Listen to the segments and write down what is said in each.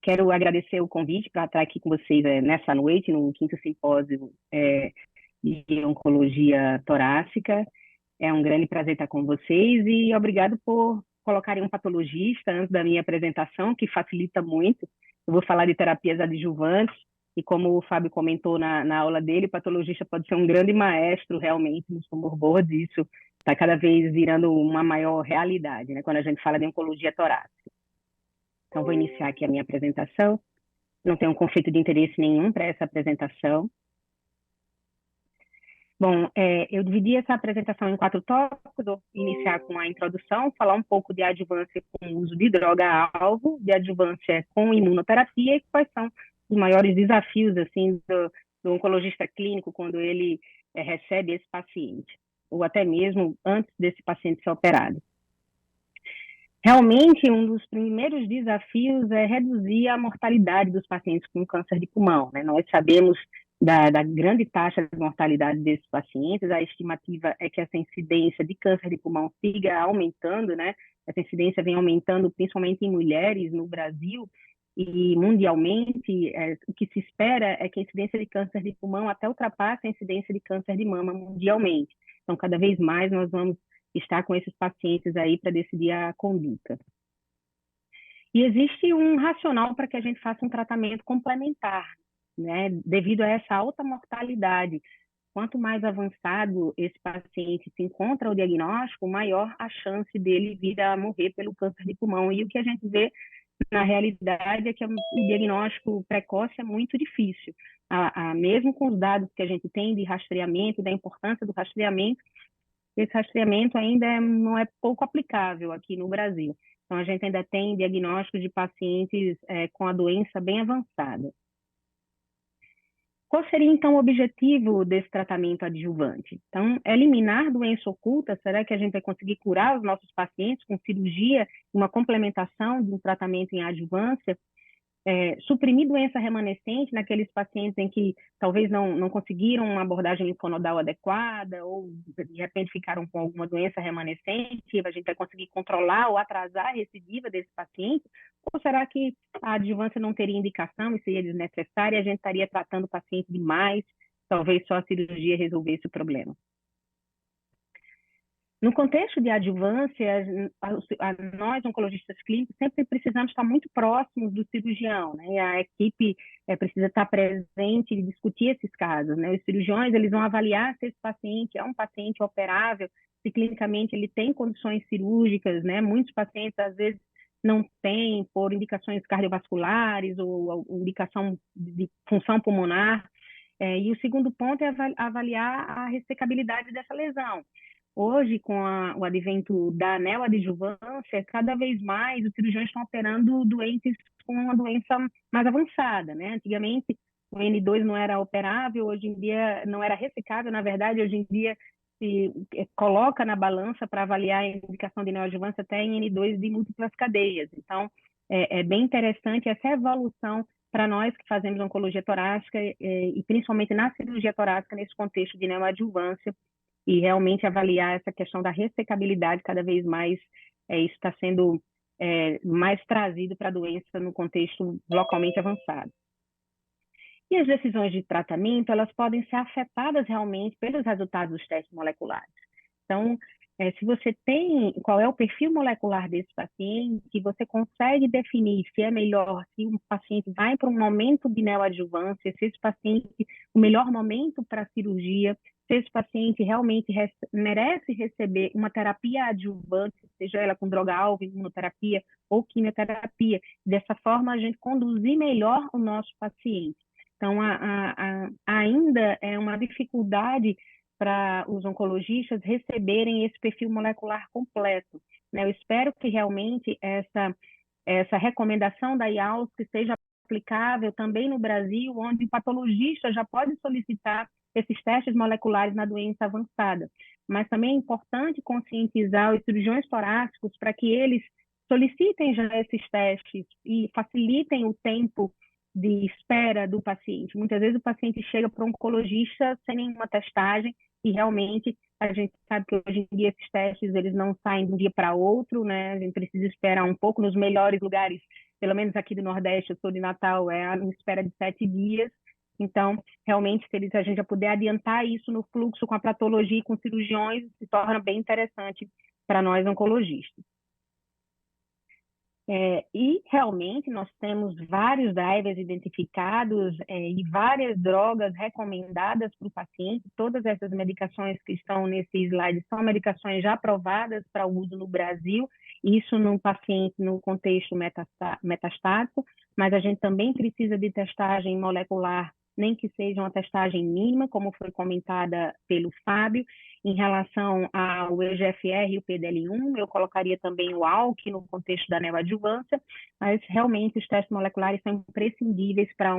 Quero agradecer o convite para estar aqui com vocês nessa noite, no quinto simpósio de oncologia torácica. É um grande prazer estar com vocês e obrigado por colocarem um patologista antes da minha apresentação, que facilita muito. Eu vou falar de terapias adjuvantes e, como o Fábio comentou na aula dele, o patologista pode ser um grande maestro realmente no tumor board. Isso está cada vez virando uma maior realidade, né, quando a gente fala de oncologia torácica. Então, vou iniciar aqui a minha apresentação. Não tenho um conflito de interesse nenhum para essa apresentação. Bom, eu dividi essa apresentação em 4 tópicos. Vou iniciar com a introdução, falar um pouco de adjuvância com o uso de droga-alvo, de adjuvância com imunoterapia e quais são os maiores desafios assim, do oncologista clínico quando ele recebe esse paciente, ou até mesmo antes desse paciente ser operado. Realmente, um dos primeiros desafios é reduzir a mortalidade dos pacientes com câncer de pulmão, né? Nós sabemos da grande taxa de mortalidade desses pacientes, a estimativa é que essa incidência de câncer de pulmão siga aumentando, né? Essa incidência vem aumentando principalmente em mulheres no Brasil e mundialmente. O que se espera é que a incidência de câncer de pulmão até ultrapasse a incidência de câncer de mama mundialmente. Então, cada vez mais nós vamos estar com esses pacientes aí para decidir a conduta. E existe um racional para que a gente faça um tratamento complementar, né? Devido a essa alta mortalidade. Quanto mais avançado esse paciente se encontra o diagnóstico, maior a chance dele vir a morrer pelo câncer de pulmão. E o que a gente vê na realidade é que o diagnóstico precoce é muito difícil. Mesmo com os dados que a gente tem de rastreamento, da importância do rastreamento, esse rastreamento ainda não é pouco aplicável aqui no Brasil. Então, a gente ainda tem diagnósticos de pacientes com a doença bem avançada. Qual seria, então, o objetivo desse tratamento adjuvante? Então, eliminar doença oculta. Será que a gente vai conseguir curar os nossos pacientes com cirurgia, uma complementação de um tratamento em adjuvância? Suprimir doença remanescente naqueles pacientes em que talvez não conseguiram uma abordagem linfonodal adequada ou, de repente, ficaram com alguma doença remanescente, a gente vai conseguir controlar ou atrasar a recidiva desse paciente? Ou será que a adjuvância não teria indicação e seria desnecessária e a gente estaria tratando o paciente demais? Talvez só a cirurgia resolvesse o problema. No contexto de adjuvância, nós, oncologistas clínicos, sempre precisamos estar muito próximos do cirurgião, né? A equipe precisa estar presente e discutir esses casos, né? Os cirurgiões, eles vão avaliar se esse paciente é um paciente operável, se clinicamente ele tem condições cirúrgicas, né? Muitos pacientes, às vezes, não têm por indicações cardiovasculares ou indicação de função pulmonar. E o segundo ponto é avaliar a ressecabilidade dessa lesão. Hoje, com o advento da neoadjuvância, cada vez mais os cirurgiões estão operando doentes com uma doença mais avançada, né? Antigamente, o N2 não era operável, hoje em dia não era ressecável, na verdade, hoje em dia se coloca na balança para avaliar a indicação de neoadjuvância até em N2 de múltiplas cadeias. Então, é bem interessante essa evolução para nós que fazemos oncologia torácica e principalmente na cirurgia torácica nesse contexto de neoadjuvância, e realmente avaliar essa questão da ressecabilidade cada vez mais. Isso está sendo mais trazido para a doença no contexto localmente avançado. E as decisões de tratamento, elas podem ser afetadas realmente pelos resultados dos testes moleculares. Então, se você tem qual é o perfil molecular desse paciente, você consegue definir se é melhor, se um paciente vai para um momento de neoadjuvância, se esse paciente, o melhor momento para a cirurgia, se esse paciente realmente merece receber uma terapia adjuvante, seja ela com droga-alvo, imunoterapia ou quimioterapia. Dessa forma, a gente conduzir melhor o nosso paciente. Então, ainda é uma dificuldade para os oncologistas receberem esse perfil molecular completo, né? Eu espero que realmente essa recomendação da IALSC seja aplicável também no Brasil, onde o patologista já pode solicitar esses testes moleculares na doença avançada. Mas também é importante conscientizar os cirurgiões torácicos para que eles solicitem já esses testes e facilitem o tempo de espera do paciente. Muitas vezes o paciente chega para o oncologista sem nenhuma testagem e realmente a gente sabe que hoje em dia esses testes eles não saem de um dia para outro, né? A gente precisa esperar um pouco nos melhores lugares pelo menos aqui do Nordeste, eu sou de Natal, é em espera de 7 dias. Então, realmente, se a gente já puder adiantar isso no fluxo com a patologia e com cirurgiões, se torna bem interessante para nós oncologistas. E realmente nós temos vários drivers identificados e várias drogas recomendadas para o paciente. Todas essas medicações que estão nesse slide são medicações já aprovadas para uso no Brasil, isso no paciente no contexto metastático, mas a gente também precisa de testagem molecular, nem que seja uma testagem mínima, como foi comentada pelo Fábio. Em relação ao EGFR e o PDL1, eu colocaria também o ALK no contexto da neoadjuvância, mas realmente os testes moleculares são imprescindíveis para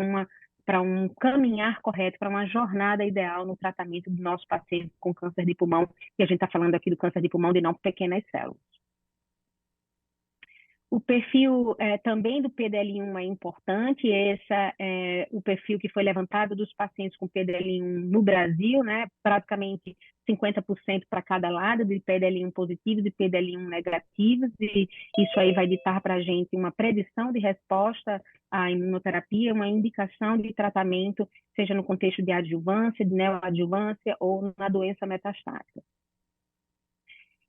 um caminhar correto, para uma jornada ideal no tratamento do nosso paciente com câncer de pulmão, e a gente está falando aqui do câncer de pulmão de não pequenas células. O perfil também do PDL1 é importante, esse é o perfil que foi levantado dos pacientes com PDL1 no Brasil, né? Praticamente 50% para cada lado, de PDL1 positivos e PDL1 negativos, e isso aí vai ditar para a gente uma predição de resposta à imunoterapia, uma indicação de tratamento, seja no contexto de adjuvância, de neoadjuvância ou na doença metastática.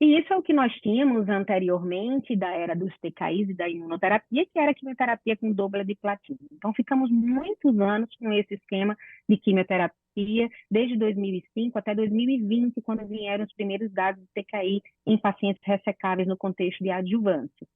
E isso é o que nós tínhamos anteriormente da era dos TKIs e da imunoterapia, que era a quimioterapia com dobra de platina. Então, ficamos muitos anos com esse esquema de quimioterapia, desde 2005 até 2020, quando vieram os primeiros dados de TKI em pacientes ressecáveis no contexto de adjuvância.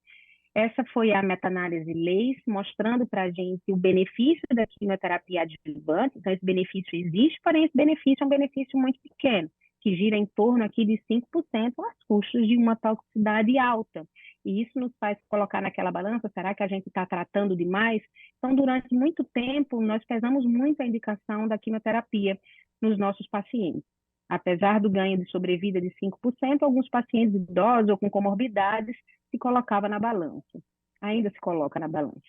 Essa foi a meta-análise LACE, mostrando para a gente o benefício da quimioterapia adjuvante. Então, esse benefício existe, porém, esse benefício é um benefício muito pequeno, que gira em torno aqui de 5% aos custos de uma toxicidade alta. E isso nos faz colocar naquela balança, será que a gente está tratando demais? Então, durante muito tempo, nós pesamos muito a indicação da quimioterapia nos nossos pacientes. Apesar do ganho de sobrevida de 5%, alguns pacientes idosos ou com comorbidades se colocava na balança. Ainda se coloca na balança.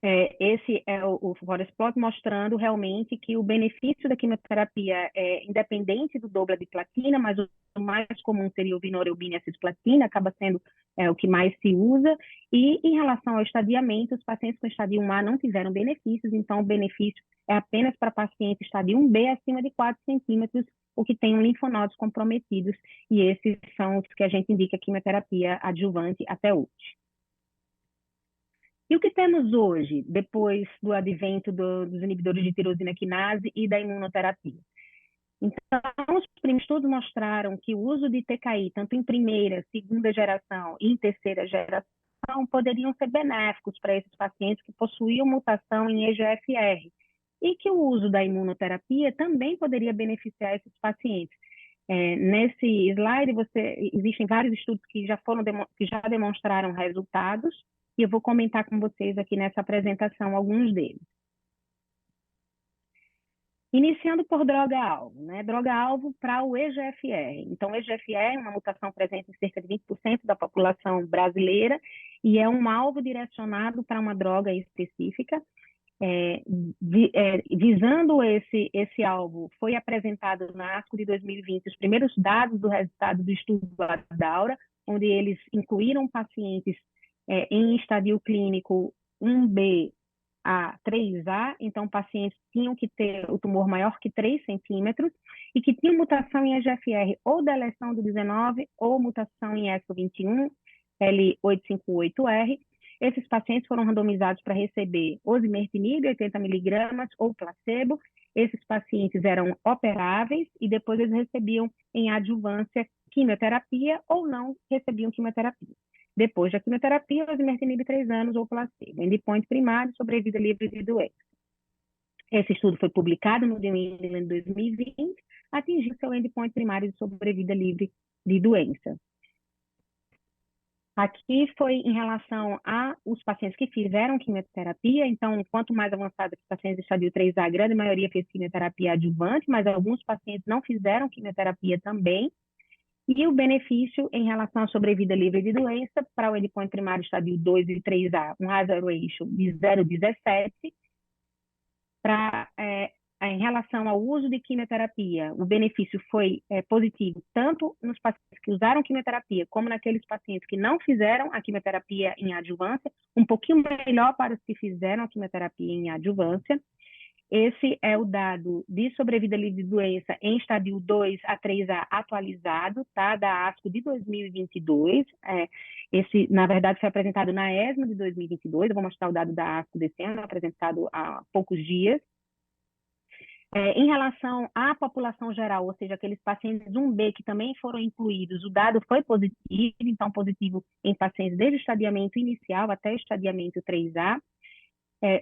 Esse é o forest plot mostrando realmente que o benefício da quimioterapia é independente do dobra de platina, mas o mais comum seria o vinorelbine e cisplatina, acaba sendo o que mais se usa. E em relação ao estadiamento, os pacientes com estadio 1A não tiveram benefícios, então o benefício é apenas para pacientes estadio 1B acima de 4 centímetros, ou que tenham linfonodos comprometidos, e esses são os que a gente indica quimioterapia adjuvante até hoje. E o que temos hoje, depois do advento dos inibidores de tirosina quinase e da imunoterapia? Então, os primeiros estudos mostraram que o uso de TKI, tanto em primeira, segunda geração e em terceira geração, poderiam ser benéficos para esses pacientes que possuíam mutação em EGFR, e que o uso da imunoterapia também poderia beneficiar esses pacientes. Nesse slide, existem vários estudos que já demonstraram resultados, e eu vou comentar com vocês aqui nessa apresentação alguns deles. Iniciando por droga-alvo, né? Droga-alvo para o EGFR. Então, o EGFR é uma mutação presente em cerca de 20% da população brasileira e é um alvo direcionado para uma droga específica. Visando esse alvo, foi apresentado na ASCO de 2020 os primeiros dados do resultado do estudo ADAURA, onde eles incluíram pacientes em estadio clínico 1B a 3A, então pacientes tinham que ter o tumor maior que 3 centímetros e que tinham mutação em EGFR ou deleção do 19 ou mutação em ESCO21, L858R. Esses pacientes foram randomizados para receber osimertinib, 80 miligramas, ou placebo. Esses pacientes eram operáveis e depois eles recebiam em adjuvância quimioterapia ou não recebiam quimioterapia. Depois da quimioterapia, osimertinib 3 anos ou placebo. Endpoint primário, sobrevida livre de doença. Esse estudo foi publicado no New England em 2020, atingiu seu endpoint primário de sobrevida livre de doença. Aqui foi em relação aos pacientes que fizeram quimioterapia, então, quanto mais avançado os pacientes de estadio 3A, a grande maioria fez quimioterapia adjuvante, mas alguns pacientes não fizeram quimioterapia também. E o benefício em relação à sobrevida livre de doença para o endpoint primário estadio 2 e 3A, um hazard ratio de 0,17, para em relação ao uso de quimioterapia, o benefício foi positivo tanto nos pacientes que usaram quimioterapia, como naqueles pacientes que não fizeram a quimioterapia em adjuvância, um pouquinho melhor para os que fizeram a quimioterapia em adjuvância. Esse é o dado de sobrevida livre de doença em estadio 2 a 3A atualizado, tá? Da ASCO de 2022. Esse, na verdade, foi apresentado na ESMO de 2022. Eu vou mostrar o dado da ASCO desse ano, apresentado há poucos dias. Em relação à população geral, ou seja, aqueles pacientes 1B que também foram incluídos, o dado foi positivo, então positivo em pacientes desde o estadiamento inicial até o estadiamento 3A.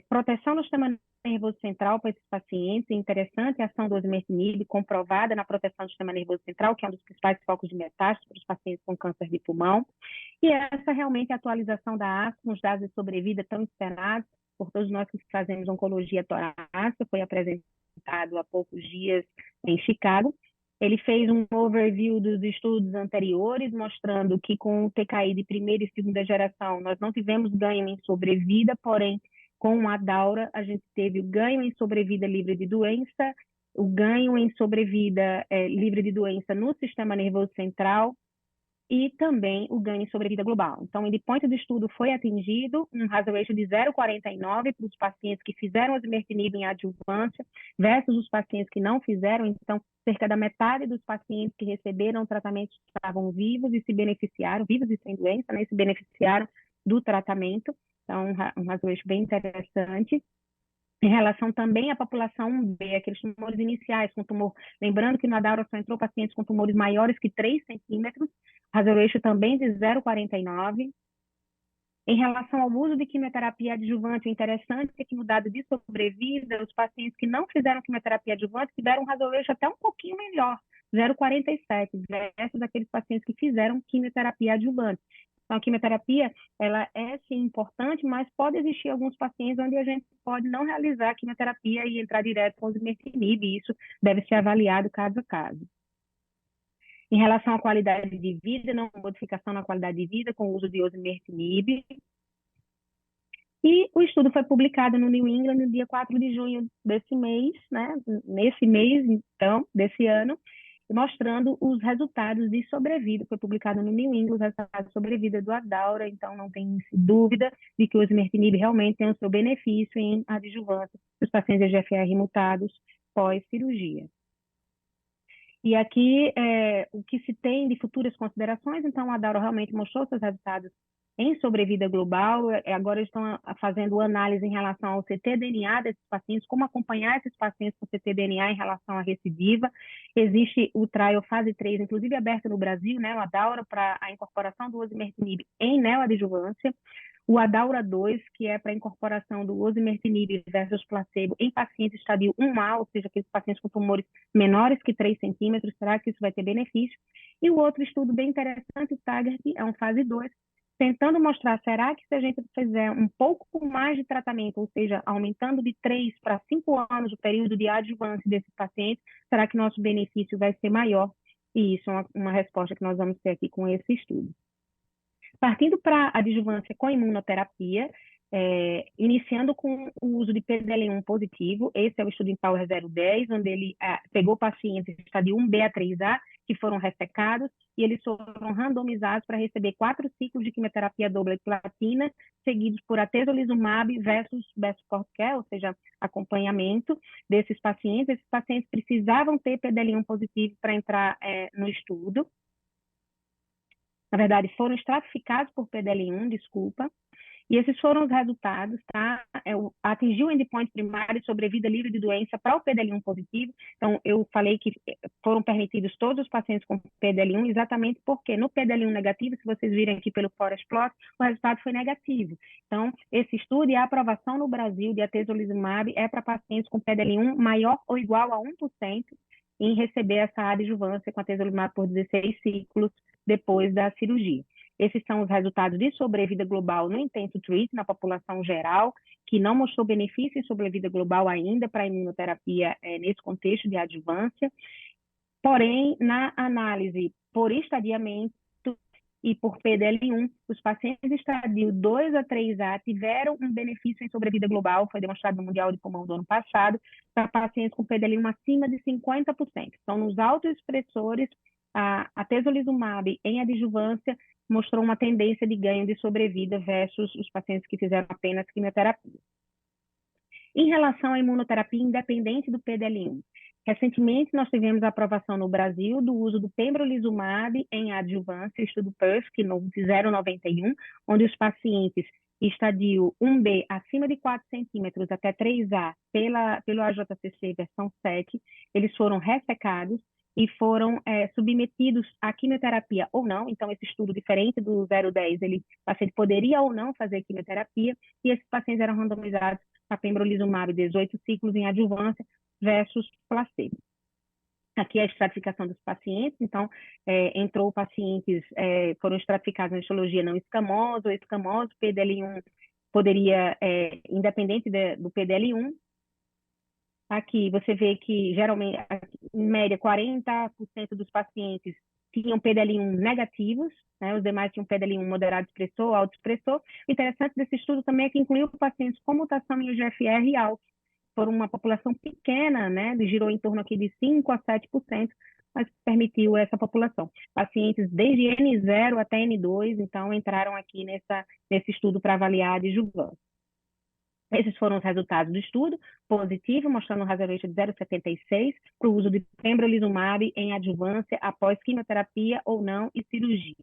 Proteção no sistema nervoso central para esses pacientes, interessante a ação do osimertinib comprovada na proteção do sistema nervoso central, que é um dos principais focos de metástase para os pacientes com câncer de pulmão. E essa realmente é a atualização da ASCO, com os dados de sobrevida tão esperados por todos nós que fazemos oncologia torácica, foi apresentado há poucos dias em Chicago. Ele fez um overview dos estudos anteriores, mostrando que com o TKI de primeira e segunda geração, nós não tivemos ganho em sobrevida, porém, com a Daura, a gente teve o ganho em sobrevida livre de doença, o ganho em sobrevida livre de doença no sistema nervoso central, e também o ganho em sobrevida global. Então, o endpoint do estudo foi atingido, um hazard ratio de 0,49 para os pacientes que fizeram osimertinib em adjuvância versus os pacientes que não fizeram. Então, cerca da metade dos pacientes que receberam o tratamento estavam vivos e se beneficiaram, vivos e sem doença, né, e se beneficiaram do tratamento. Então, um hazard ratio bem interessante. Em relação também à população 1B, aqueles tumores iniciais com tumor, lembrando que na Daura só entrou pacientes com tumores maiores que 3 centímetros, hazard ratio também de 0,49. Em relação ao uso de quimioterapia adjuvante, o interessante é que no dado de sobrevida, os pacientes que não fizeram quimioterapia adjuvante tiveram um hazard ratio até um pouquinho melhor, 0,47, versus aqueles pacientes que fizeram quimioterapia adjuvante. Então, a quimioterapia, ela é sim importante, mas pode existir alguns pacientes onde a gente pode não realizar a quimioterapia e entrar direto com o osimertinib, e isso deve ser avaliado caso a caso. Em relação à qualidade de vida, não modificação na qualidade de vida com o uso de osimertinib. E o estudo foi publicado no New England no dia 4 de junho desse mês, né? Nesse mês, então, desse ano, mostrando os resultados de sobrevida. Foi publicado no New England os resultados de sobrevida do Adaura, então não tem dúvida de que o osimertinib realmente tem o seu benefício em adjuvância dos pacientes EGFR mutados pós-cirurgia. E aqui, o que se tem de futuras considerações, então, a Adaura realmente mostrou seus resultados em sobrevida global, agora estão fazendo análise em relação ao ctDNA desses pacientes, como acompanhar esses pacientes com ctDNA em relação à recidiva. Existe o trial fase 3, inclusive aberto no Brasil, né, o Adaura, para a incorporação do osimertinib em neoadjuvância. O Adaura 2, que é para a incorporação do osimertinib versus placebo em pacientes estadio 1A, ou seja, aqueles pacientes com tumores menores que 3 centímetros, será que isso vai ter benefício? E o outro estudo bem interessante, o Taggart, é um fase 2, tentando mostrar, será que se a gente fizer um pouco mais de tratamento, ou seja, aumentando de 3 para 5 anos o período de adjuvância desses pacientes, será que nosso benefício vai ser maior? E isso é uma resposta que nós vamos ter aqui com esse estudo. Partindo para a adjuvância com imunoterapia, iniciando com o uso de PDL1 positivo, esse é o estudo em Power 010, onde ele pegou pacientes de estadio 1B a 3A, que foram ressecados, e eles foram randomizados para receber 4 ciclos de quimioterapia doublet platina, seguidos por atezolizumab versus best support care, ou seja, acompanhamento desses pacientes. Esses pacientes precisavam ter PDL1 positivo para entrar no estudo. Na verdade, foram estratificados por PDL1, desculpa, e esses foram os resultados, tá? Atingiu o endpoint primário sobrevida livre de doença para o PDL1 positivo. Então, eu falei que foram permitidos todos os pacientes com PDL1, exatamente porque no PDL1 negativo, se vocês virem aqui pelo Forest Plot, o resultado foi negativo. Então, esse estudo e a aprovação no Brasil de atezolizumab é para pacientes com PDL1 maior ou igual a 1% em receber essa adjuvância com atezolizumab por 16 ciclos depois da cirurgia. Esses são os resultados de sobrevida global no intensive treat, na população geral, que não mostrou benefício em sobrevida global ainda para a imunoterapia nesse contexto de adjuvância. Porém, na análise por estadiamento, e por PDL1, os pacientes estadio 2 a 3A tiveram um benefício em sobrevida global, foi demonstrado no Mundial de Pulmão do ano passado, para pacientes com PDL1 acima de 50%. Então, nos autoexpressores, a atezolizumab em adjuvância mostrou uma tendência de ganho de sobrevida versus os pacientes que fizeram apenas quimioterapia. Em relação à imunoterapia independente do PDL1, recentemente nós tivemos a aprovação no Brasil do uso do pembrolizumab em adjuvância, estudo PERSC 091, onde os pacientes estadio 1B acima de 4 centímetros até 3A pelo AJCC versão 7, eles foram ressecados e foram submetidos à quimioterapia ou não. Então, esse estudo, diferente do 010, o paciente poderia ou não fazer quimioterapia, e esses pacientes eram randomizados a pembrolizumab 18 ciclos em adjuvância versus placebo. Aqui é a estratificação dos pacientes, então, entrou pacientes, foram estratificados na histologia não escamosa ou escamoso, PDL1 poderia, independente do PDL1. Aqui você vê que, geralmente, em média, 40% dos pacientes tinham PDL1 negativos, né? Os demais tinham PDL1 moderado expressor, alto expressor. O interessante desse estudo também é que incluiu pacientes com mutação em EGFR alto. Foram uma população pequena, né? Girou em torno aqui de 5 a 7%, mas permitiu essa população. Pacientes desde N0 até N2, então, entraram aqui nesse estudo para avaliar a adjuvância. Esses foram os resultados do estudo, positivo, mostrando um hazard ratio de 0,76 para o uso de pembrolizumab em adjuvância após quimioterapia ou não e cirurgia.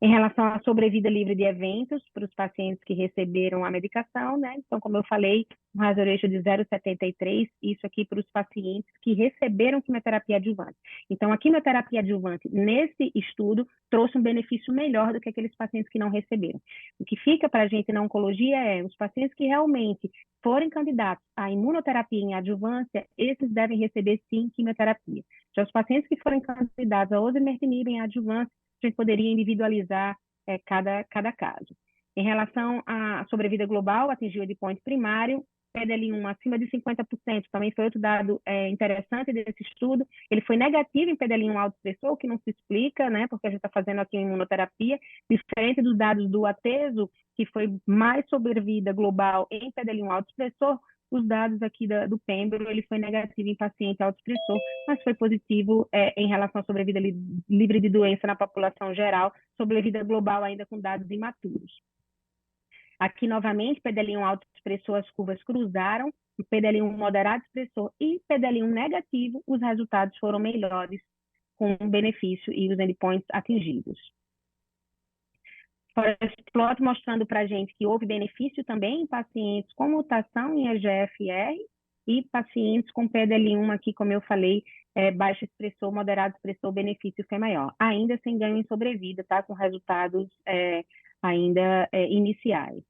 Em relação à sobrevida livre de eventos para os pacientes que receberam a medicação, né? Então, como eu falei, um hazard ratio de 0,73, isso aqui para os pacientes que receberam quimioterapia adjuvante. Então, a quimioterapia adjuvante, nesse estudo, trouxe um benefício melhor do que aqueles pacientes que não receberam. O que fica para a gente na oncologia é os pacientes que realmente forem candidatos à imunoterapia em adjuvância, esses devem receber, sim, quimioterapia. Já os pacientes que forem candidatos a osimertinib em adjuvância, a gente poderia individualizar cada caso. Em relação à sobrevida global, atingiu o endpoint primário, PDL1 acima de 50%, também foi outro dado interessante desse estudo. Ele foi negativo em PDL1 alto expressor, o que não se explica, né, porque a gente está fazendo aqui imunoterapia, diferente dos dados do atezo, que foi mais sobrevida global em PDL1 alto expressor. Os dados aqui do Pembro, ele foi negativo em paciente autoexpressor, mas foi positivo em relação à sobrevida livre de doença na população geral, sobrevida global ainda com dados imaturos. Aqui, novamente, PDL1 autoexpressor, as curvas cruzaram, PDL1 moderado expressor e PDL1 negativo, os resultados foram melhores com o benefício e os endpoints atingidos. Forest plot mostrando para a gente que houve benefício também em pacientes com mutação em EGFR e pacientes com PDL1 aqui, como eu falei, baixo expressor, moderado expressor, o benefício foi maior. Ainda sem ganho em sobrevida, tá? Com resultados ainda iniciais.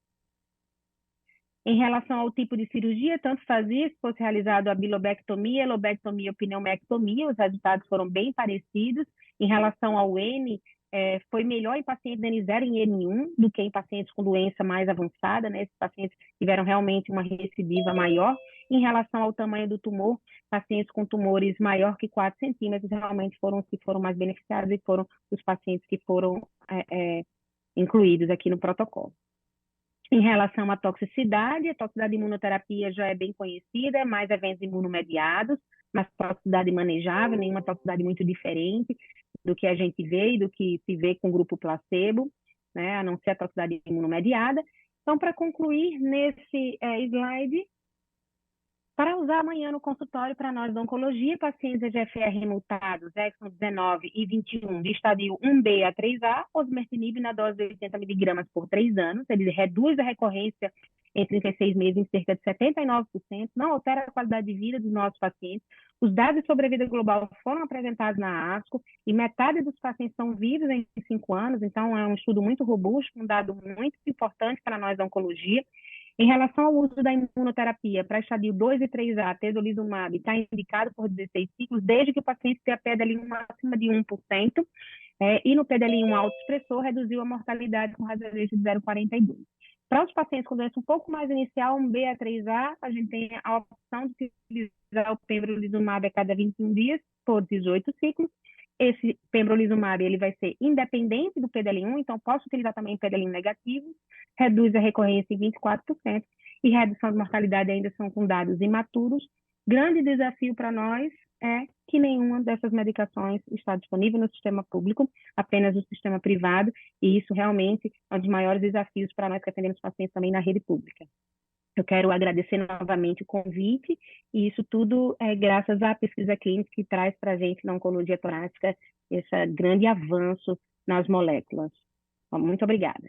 Em relação ao tipo de cirurgia, tanto fazia se fosse realizado a bilobectomia, lobectomia ou pneumectomia, os resultados foram bem parecidos. Em relação ao N, foi melhor em pacientes N0 e N1 do que em pacientes com doença mais avançada, né? Esses pacientes tiveram realmente uma recidiva maior. Em relação ao tamanho do tumor, pacientes com tumores maior que 4 centímetros realmente foram os que foram mais beneficiados e foram os pacientes que foram incluídos aqui no protocolo. Em relação à toxicidade, a toxicidade de imunoterapia já é bem conhecida, mais eventos imunomediados, mas toxicidade manejável, nenhuma toxicidade muito diferente do que a gente vê e do que se vê com o grupo placebo, né, a não ser a toxicidade imunomediada. Então, para concluir nesse slide, para usar amanhã no consultório para nós da oncologia, pacientes EGFR mutados, exon 19 e 21, de estadio 1B a 3A, osimertinib na dose de 80 mg por 3 anos, ele reduz a recorrência em 36 meses em cerca de 79%, não altera a qualidade de vida dos nossos pacientes. Os dados de sobrevida global foram apresentados na ASCO e metade dos pacientes são vivos em 5 anos, então é um estudo muito robusto, um dado muito importante para nós da oncologia. Em relação ao uso da imunoterapia para estadio 2 e 3A, atezolizumab, está indicado por 16 ciclos, desde que o paciente tenha PDL1 acima de 1%, e no PDL1 alto expressor, reduziu a mortalidade com hazard ratio de 0,42. Para os pacientes com doença um pouco mais inicial, 1B a 3A, a gente tem a opção de utilizar o pembrolizumab a cada 21 dias, por 18 ciclos, esse pembrolizumab ele vai ser independente do PDL1, então posso utilizar também PDL1 negativo, reduz a recorrência em 24% e redução de mortalidade ainda são com dados imaturos. Grande desafio para nós é que nenhuma dessas medicações está disponível no sistema público, apenas no sistema privado, e isso realmente é um dos maiores desafios para nós que atendemos pacientes também na rede pública. Eu quero agradecer novamente o convite, e isso tudo é graças à pesquisa clínica que traz para a gente na oncologia torácica esse grande avanço nas moléculas. Muito obrigada.